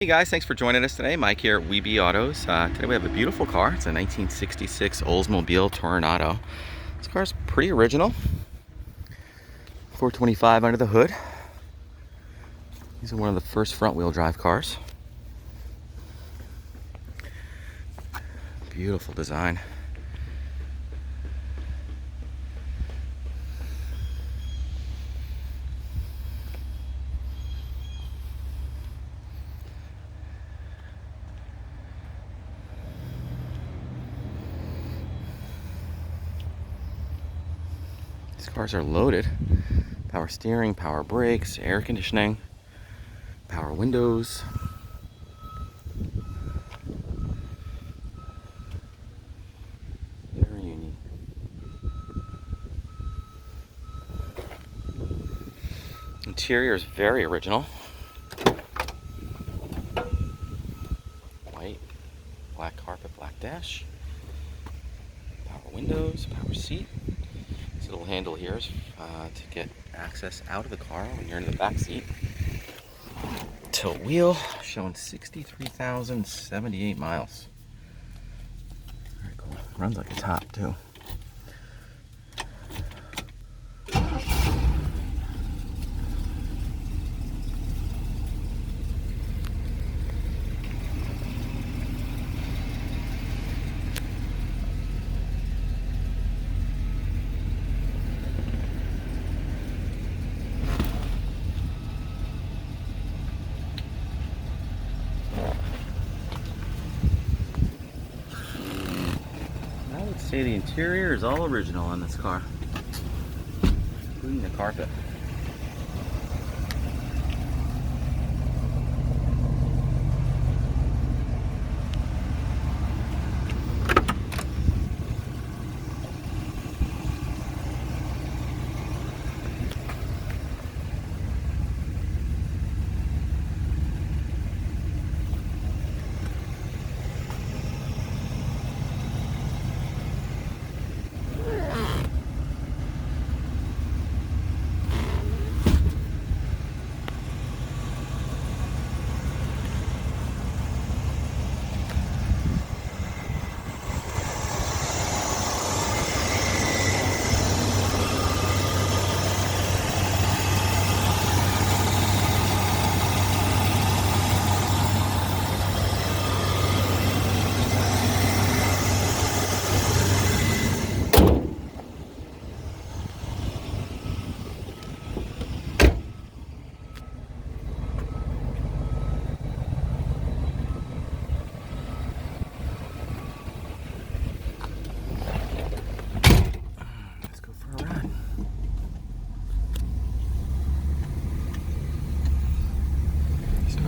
Hey guys, thanks for joining us today. Mike here at Weeby Autos. Today we have a beautiful car. It's a 1966 Oldsmobile Toronado. This car's pretty original. 425 under the hood. These are one of the first front-wheel drive cars. Beautiful design. These cars are loaded. Power steering, power brakes, air conditioning, power windows. Very unique. Interior is very original. White, black carpet, black dash. Power windows, power seat. This little handle here is to get access out of the car when you're in the back seat. Tilt wheel showing 63,078 miles. Very cool. Runs like a top too. I would say the interior is all original on this car, including the carpet.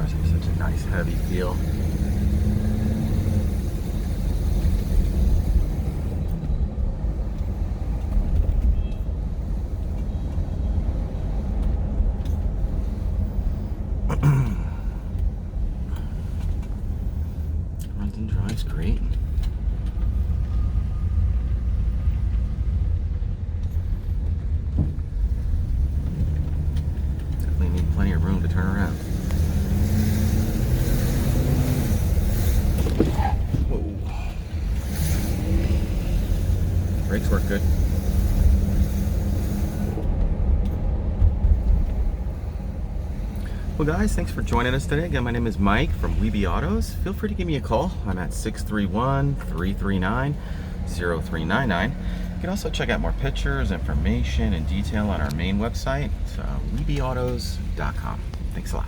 Such a nice heavy feel. Runs and drives great. Definitely need plenty of room to turn around. Brakes work good. Well guys, thanks for joining us today. Again, my name is Mike from Weeby Autos. Feel free to give me a call. I'm at 631-339-0399. You can also check out more pictures, information, and detail on our main website. It's weebyautos.com. Thanks a lot.